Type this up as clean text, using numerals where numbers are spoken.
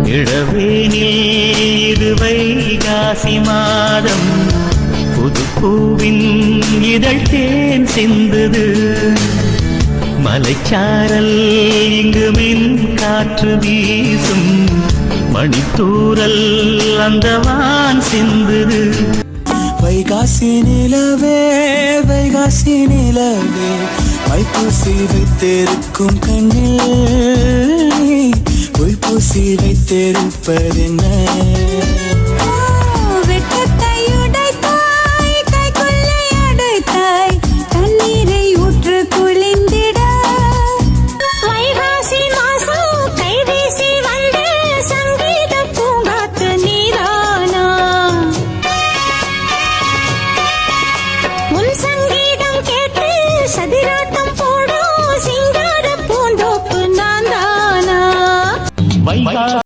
இளவேனில் இது வைகாசி மாதம் புது பூவின் இதழ் தேன் சிந்துது மலைச்சாரல் இங்கு மின் காற்று வீசும் மணித்தூரல் அந்த வான் சிந்துது வைகாசி நிலவே வைகாசி நிலவே மைப்பூசி வைத்திருக்கும் கண்ணில் பொய்ப்பூசி வைத்திருப்பதென்ன